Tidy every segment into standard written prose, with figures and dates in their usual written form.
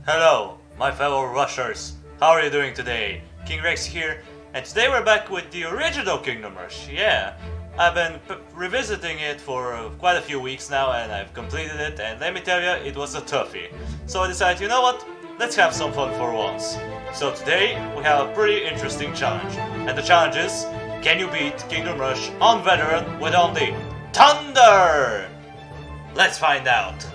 Hello, my fellow rushers. How are you doing today? King Rex here, and today we're back with the original Kingdom Rush. Yeah, I've been revisiting it for quite a few weeks now, and I've completed it, and let me tell you, it was a toughie. So I decided, you know what? Let's have some fun for once. So today, we have a pretty interesting challenge. And the challenge is, can you beat Kingdom Rush on Veteran with only Thunder? Let's find out.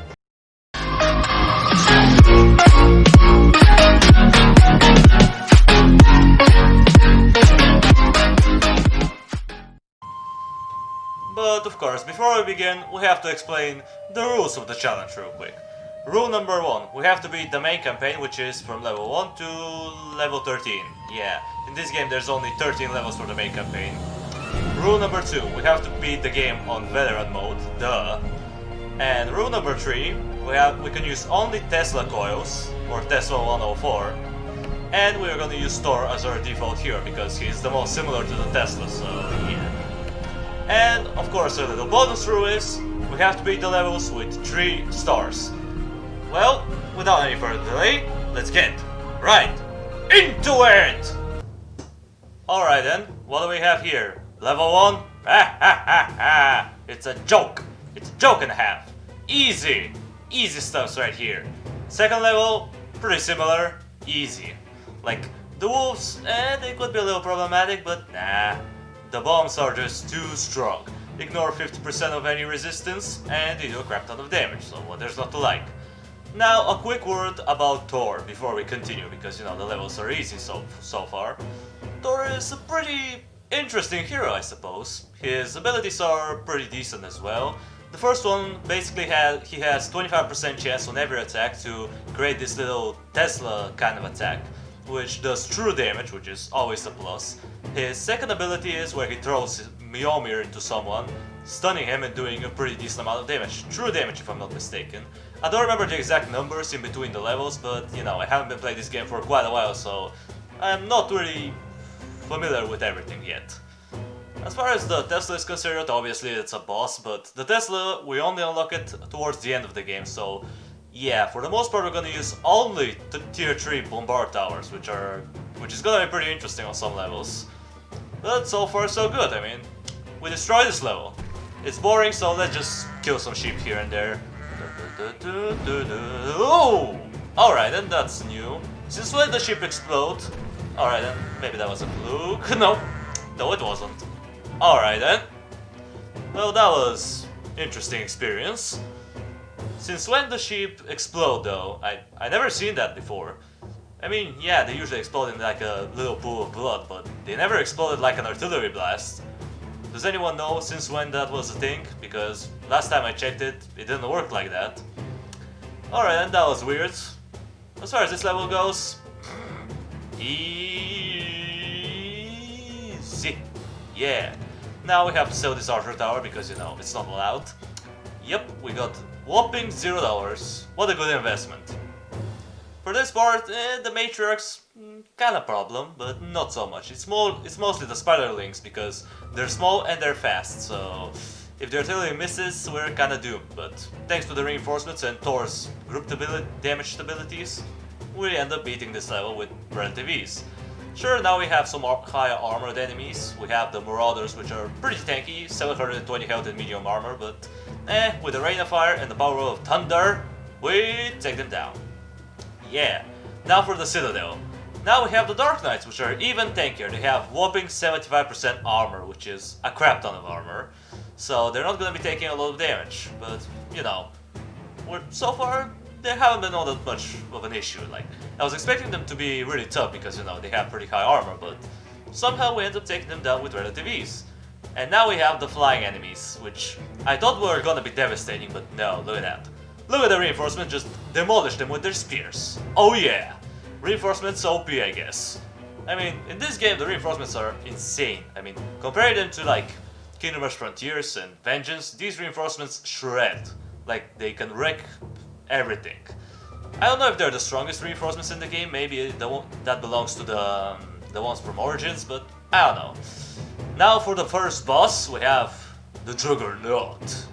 But of course, before we begin, we have to explain the rules of the challenge real quick. Rule number 1, we have to beat the main campaign, which is from level 1 to level 13. Yeah, in this game there's only 13 levels for the main campaign. Rule number 2, we have to beat the game on veteran mode, duh. And rule number 3, we can use only Tesla coils, or Tesla 104. And we are gonna use Thor as our default hero, because he's the most similar to the Tesla, so yeah. And of course, a little bonus rule is we have to beat the levels with 3 stars. Well, without any further delay, let's get right into it! Alright then, what do we have here? Level 1? Ha ha ha ha! It's a joke! It's a joke and a half! Easy! Easy stuffs right here. Second level, pretty similar, easy. Like, the wolves, they could be a little problematic, but nah. The bombs are just too strong. Ignore 50% of any resistance, and they do a crap ton of damage, so what there's not to like. Now, a quick word about Thor before we continue, because you know, the levels are easy so far. Thor is a pretty interesting hero, I suppose. His abilities are pretty decent as well. The first one, basically he has 25% chance on every attack to create this little Tesla kind of attack, which does true damage, which is always a plus. His second ability is where he throws Mjolnir into someone, stunning him and doing a pretty decent amount of damage. True damage if I'm not mistaken. I don't remember the exact numbers in between the levels, but you know, I haven't been playing this game for quite a while, so I'm not really familiar with everything yet. As far as the Tesla is concerned, obviously it's a boss, but the Tesla, we only unlock it towards the end of the game, so yeah, for the most part we're gonna use only tier 3 bombard towers, which is gonna be pretty interesting on some levels. But so far so good, I mean, we destroyed this level. It's boring, so let's just kill some sheep here and there. Oh! Alright then, that's new. Since when the sheep explode? Alright then, maybe that was a fluke. No it wasn't. Alright then. Well, that was interesting experience. Since when the sheep explode though? I never seen that before. I mean, yeah, they usually explode in like a little pool of blood, but they never exploded like an artillery blast. Does anyone know since when that was a thing? Because last time I checked it, it didn't work like that. Alright then, that was weird. As far as this level goes, easy. Yeah. Now we have to sell this archer tower because, you know, it's not allowed. Yep, we got whopping $0. What a good investment. For this part, the matriarchs, kinda problem, but not so much. It's mostly the spiderlings because they're small and they're fast, so if the artillery misses, we're kinda doomed. But thanks to the reinforcements and Thor's group damage abilities, we end up beating this level with relative ease. Sure, now we have some higher armored enemies. We have the Marauders, which are pretty tanky, 720 health and medium armor, but with the Rain of Fire and the power of Thunder, we take them down. Yeah, now for the Citadel. Now we have the Dark Knights, which are even tankier. They have whopping 75% armor, which is a crap ton of armor. So they're not gonna be taking a lot of damage, but you know, so far they haven't been all that much of an issue. Like, I was expecting them to be really tough because, you know, they have pretty high armor, but somehow we end up taking them down with relative ease. And now we have the flying enemies, which I thought were gonna be devastating, but no, look at that. Look at the reinforcements, just demolish them with their spears. Oh yeah! Reinforcements OP, I guess. I mean, in this game the reinforcements are insane. I mean, compare them to like Kingdom Rush Frontiers and Vengeance, these reinforcements shred. Like, they can wreck everything. I don't know if they're the strongest reinforcements in the game, maybe that belongs to the ones from Origins, but I don't know. Now for the first boss, we have the Juggernaut.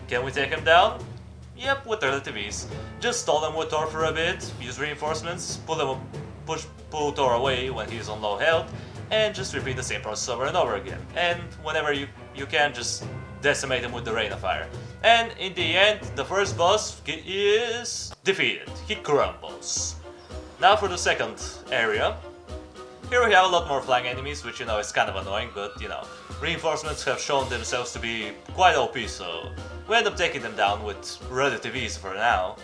Can we take him down? Yep, with relative ease. Just stall them with Thor for a bit, use reinforcements, pull Thor away when he's on low health, and just repeat the same process over and over again. And whenever you can, just decimate him with the Rain of Fire. And in the end, the first boss is defeated. He crumbles. Now for the second area. Here we have a lot more flying enemies, which is kind of annoying, but reinforcements have shown themselves to be quite OP, so we end up taking them down with relative ease for now.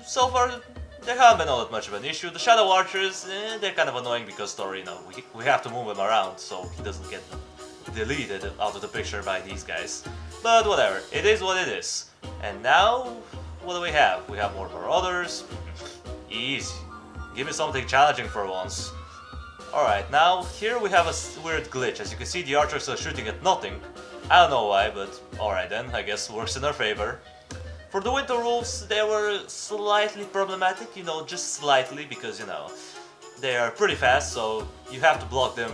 So far, they haven't been all that much of an issue. The Shadow Archers, they're kind of annoying because Thor, we have to move him around so he doesn't get deleted out of the picture by these guys. But whatever, it is what it is. And now, what do we have? We have more Marauders. Easy. Give me something challenging for once. Alright, now here we have a weird glitch. As you can see, the archers are shooting at nothing. I don't know why, but alright then, I guess works in our favor. For the Winter Wolves, they were slightly problematic, just slightly, because, they are pretty fast, so you have to block them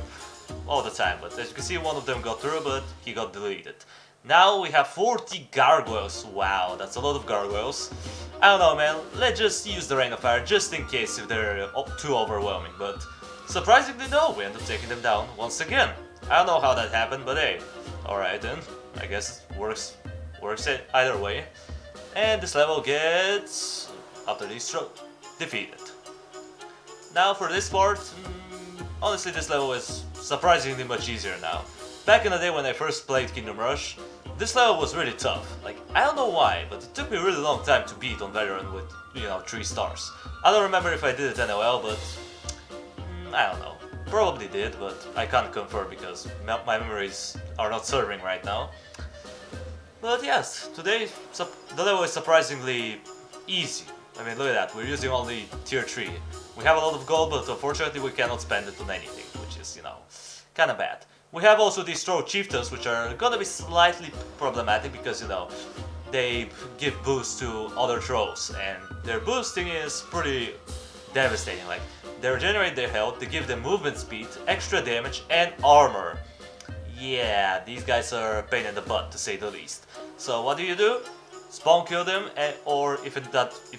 all the time. But as you can see, one of them got through, but he got deleted. Now we have 40 gargoyles. Wow, that's a lot of gargoyles. I don't know, man, let's just use the Rain of Fire, just in case if they're too overwhelming, but surprisingly no, we end up taking them down once again. I don't know how that happened, but hey. Alright then, I guess it works either way. And this level gets, after this defeated. Now for this part, honestly this level is surprisingly much easier now. Back in the day when I first played Kingdom Rush, this level was really tough. Like, I don't know why, but it took me a really long time to beat on Veteran with, 3 stars. I don't remember if I did it NOL, but I don't know. Probably did, but I can't confirm because my memories are not serving right now. But yes, today the level is surprisingly easy. I mean, look at that, we're using only tier 3. We have a lot of gold, but unfortunately we cannot spend it on anything, which is, kinda bad. We have also these Throw Chieftains, which are gonna be slightly problematic because, they give boost to other throws, and their boosting is pretty devastating. Like, they regenerate their health, they give them movement speed, extra damage, and armor. Yeah, these guys are a pain in the butt, to say the least. So what do? Spawn kill them, or if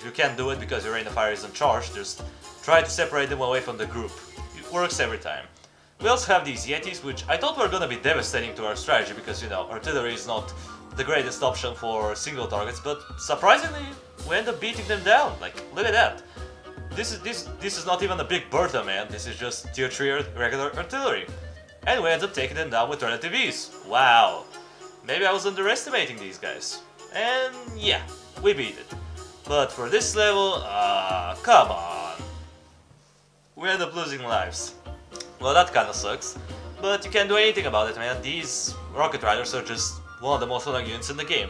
you can't do it because your Rain of Fire isn't charged, just try to separate them away from the group. It works every time. We also have these Yetis, which I thought were gonna be devastating to our strategy because, artillery is not the greatest option for single targets, but surprisingly, we end up beating them down. Like, look at that. This is not even a big Bertha, man. This is just tier 3 regular artillery. And we end up taking them down with relative ease. Wow. Maybe I was underestimating these guys. And yeah, we beat it. But for this level, come on. We end up losing lives. Well, that kinda sucks. But you can't do anything about it, man. These Rocket Riders are just one of the most annoying units in the game.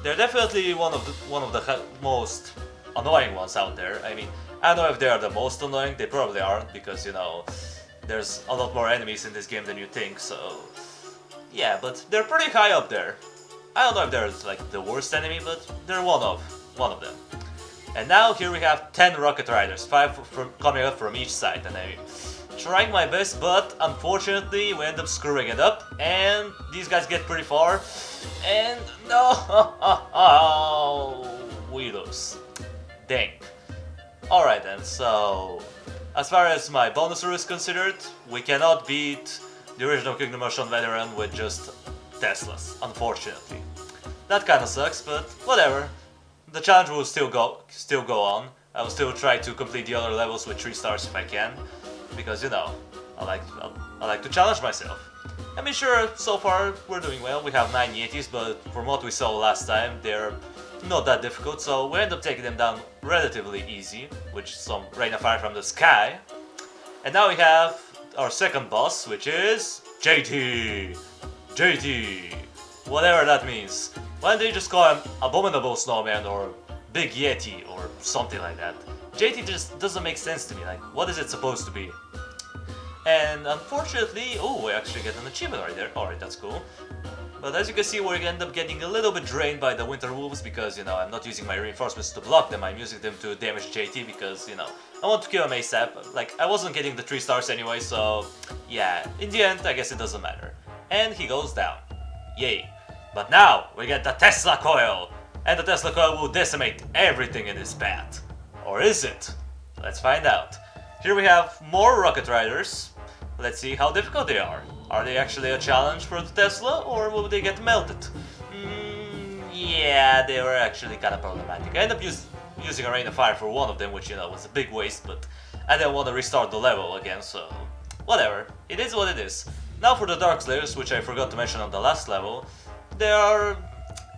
They're definitely one of the most annoying ones out there. I mean, I don't know if they are the most annoying, they probably aren't, because, there's a lot more enemies in this game than you think, so yeah, but they're pretty high up there. I don't know if they're, like, the worst enemy, but they're one of them. And now here we have 10 Rocket Riders, 5 coming up from each side, and I'm trying my best, but unfortunately we end up screwing it up, and these guys get pretty far, and no, we lose. Dang. Alright then, so as far as my bonus rule is considered, we cannot beat the original Kingdom Rush on Veteran with just Teslas, unfortunately. That kinda sucks, but whatever. The challenge will still go on. I will still try to complete the other levels with 3 stars if I can, because I like to challenge myself. I mean, sure, so far we're doing well. We have 9 Yetis, but from what we saw last time, they're not that difficult, so we end up taking them down relatively easy, with some Rain of Fire from the sky. And now we have our second boss, which is JT. JT. Whatever that means. Why don't they just call him Abominable Snowman or Big Yeti or something like that? JT just doesn't make sense to me, like, what is it supposed to be? And unfortunately, oh, we actually get an achievement right there. Alright, that's cool. But as you can see, we end up getting a little bit drained by the Winter Wolves because, I'm not using my reinforcements to block them, I'm using them to damage JT because, I want to kill him ASAP. Like, I wasn't getting the 3 stars anyway, so yeah, in the end, I guess it doesn't matter. And he goes down. Yay. But now, we get the Tesla coil. and the Tesla coil will decimate everything in its path. Or is it? Let's find out. Here we have more rocket riders. Let's see how difficult they are. Are they actually a challenge for the Tesla, or will they get melted? Yeah, they were actually kind of problematic. I ended up using a rain of fire for one of them, which, you know, was a big waste, but I didn't want to restart the level again, so whatever. It is what it is. Now for the Dark Slayers, which I forgot to mention on the last level. They are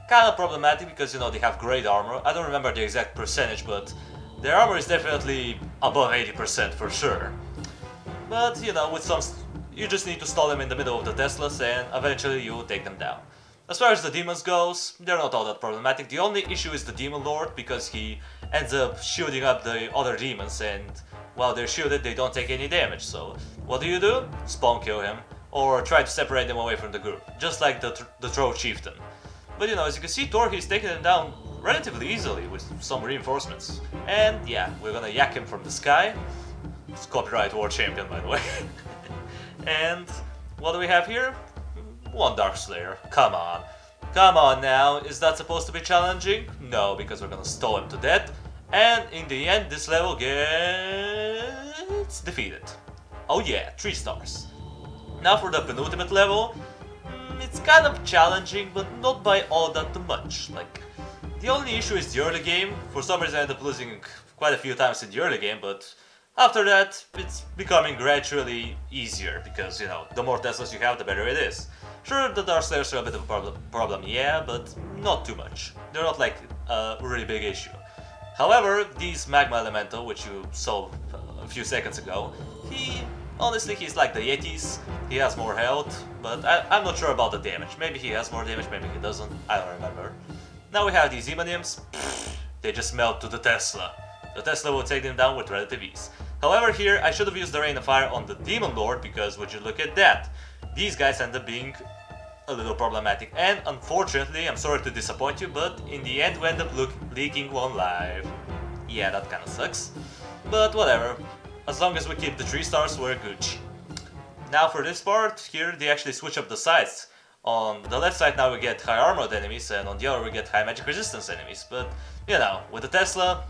kind of problematic because, you know, they have great armor. I don't remember the exact percentage, but their armor is definitely above 80% for sure. But, you know, with some, you just need to stall them in the middle of the Teslas and eventually you will take them down. As far as the demons goes, they're not all that problematic. The only issue is the Demon Lord, because he ends up shielding up the other demons, and while they're shielded they don't take any damage. So what do? Spawn kill him, or try to separate them away from the group, just like the Troll Chieftain. But, you know, as you can see, Thor, he's taking them down relatively easily with some reinforcements. And yeah, we're gonna yak him from the sky. It's copyright war champion, by the way. And what do we have here? One Dark Slayer. Come on. Come on now. Is that supposed to be challenging? No, because we're gonna stall him to death. And in the end, this level gets defeated. Oh yeah, 3 stars. Now for the penultimate level. It's kind of challenging, but not by all that much. Like, the only issue is the early game. For some reason I ended up losing quite a few times in the early game, but after that, it's becoming gradually easier, because, you know, the more Teslas you have, the better it is. Sure, the Dark Slayers are a bit of a problem, yeah, but not too much. They're not like a really big issue. However, these Magma Elemental, which you saw a few seconds ago, honestly, he's like the Yetis. He has more health, but I'm not sure about the damage. Maybe he has more damage, maybe he doesn't, I don't remember. Now we have these Emoniums. They just melt to the Tesla. The Tesla will take them down with relative ease. However, here I should have used the Rain of Fire on the Demon Lord, because would you look at that? These guys end up being a little problematic, and unfortunately, I'm sorry to disappoint you, but in the end we end up leaking one life. Yeah, that kinda sucks. But whatever, as long as we keep the 3 stars, we're Gucci. Now for this part, here they actually switch up the sides. On the left side now we get high armored enemies, and on the other we get high magic resistance enemies, but, you know, with the Tesla,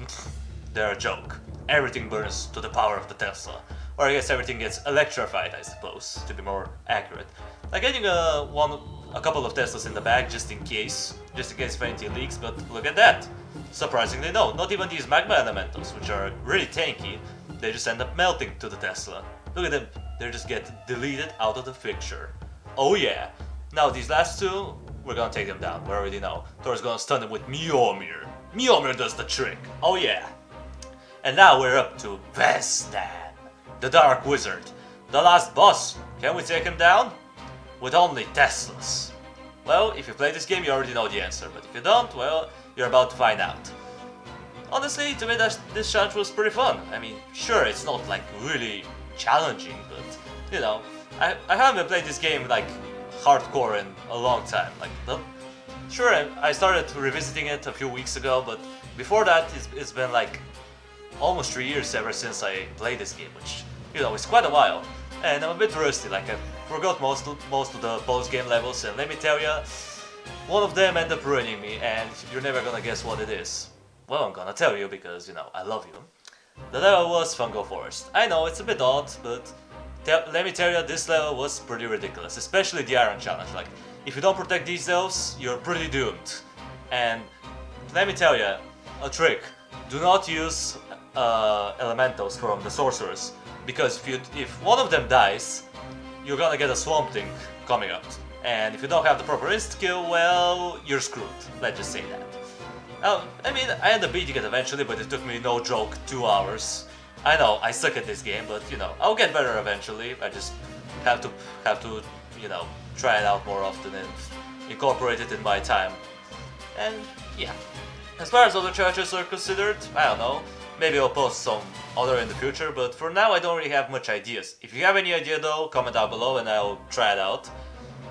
they're a joke. Everything burns to the power of the Tesla. Or I guess everything gets electrified, I suppose, to be more accurate. Like getting a couple of Teslas in the back just in case if anything leaks, but look at that! Surprisingly no, not even these Magma Elementals, which are really tanky, they just end up melting to the Tesla. Look at them, they just get deleted out of the picture. Oh yeah! Now these last two, we're gonna take them down, we already know. Thor's gonna stun them with Mjolnir. Mjolnir does the trick, oh yeah! And now we're up to Vestan, the Dark Wizard, the last boss. Can we take him down? With only Teslas. Well, if you play this game you already know the answer, but if you don't, well, you're about to find out. Honestly, to me this challenge was pretty fun. I mean, sure, it's not like really challenging, but, you know, I haven't played this game like hardcore in a long time. Like, sure, I started revisiting it a few weeks ago, but before that it's been like almost 3 years ever since I played this game, which, you know, is quite a while. And I'm a bit rusty, like I forgot most of the post-game levels, and let me tell you, one of them ended up ruining me, and you're never gonna guess what it is. Well, I'm gonna tell you because, you know, I love you. The level was Fungal Forest. I know, it's a bit odd, but let me tell you, this level was pretty ridiculous, especially the Iron Challenge. Like, if you don't protect these elves, you're pretty doomed. And let me tell you, a trick. Do not use elementals from the sorcerers, because if one of them dies, you're gonna get a Swamp Thing coming up, and if you don't have the proper insta-kill, well, you're screwed, let's just say that. I mean, I ended up beating it eventually, but it took me, no joke, 2 hours. I know, I suck at this game, but, you know, I'll get better eventually. I just have to, you know, try it out more often and incorporate it in my time. And, yeah. As far as other challenges are considered, I don't know. Maybe I'll post some other in the future, but for now I don't really have much ideas. If you have any idea though, comment down below and I'll try it out.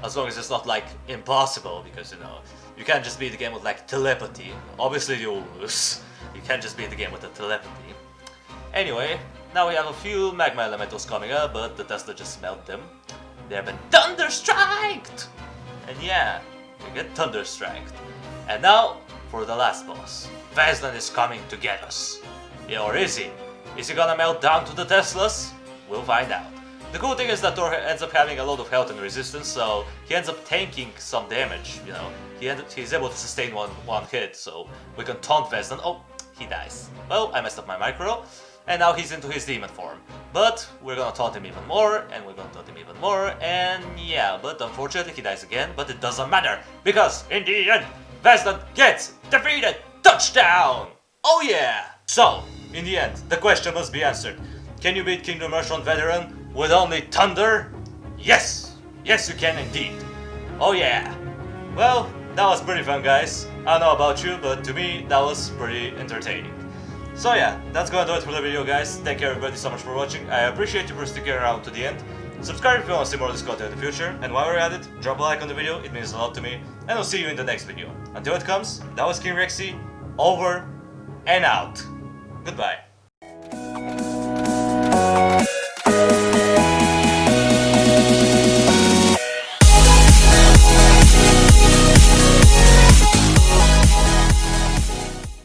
As long as it's not like impossible, because, you know, you can't just beat the game with like telepathy. Obviously you'll lose. You can't just beat the game with the telepathy. Anyway, now we have a few Magma Elementals coming up, but the Tesla just smelt them. They have been Thunderstriked! And yeah, you get Thunderstriked. And now, for the last boss. Vesdan is coming to get us. Yeah, or is he? Is he gonna melt down to the Teslas? We'll find out. The cool thing is that Thor ends up having a lot of health and resistance, so he ends up tanking some damage, you know. He's able to sustain one hit, so we can taunt Vesdan. Oh, he dies. Well, I messed up my micro, and now he's into his demon form. But we're gonna taunt him even more, and we're gonna taunt him even more, and yeah, but unfortunately he dies again, but it doesn't matter, because in the end, Vesdan gets defeated! Touchdown! Oh yeah! So, in the end, the question must be answered. Can you beat Kingdom Rush on Veteran with only thunder? Yes! Yes you can indeed. Oh yeah! Well, that was pretty fun guys. I don't know about you, but to me that was pretty entertaining. So yeah, that's gonna do it for the video guys. Thank you everybody so much for watching. I appreciate you for sticking around to the end. Subscribe if you want to see more of this content in the future, and while we're at it, drop a like on the video, it means a lot to me, and I'll see you in the next video. Until it comes, that was King Rexy, over and out. Goodbye.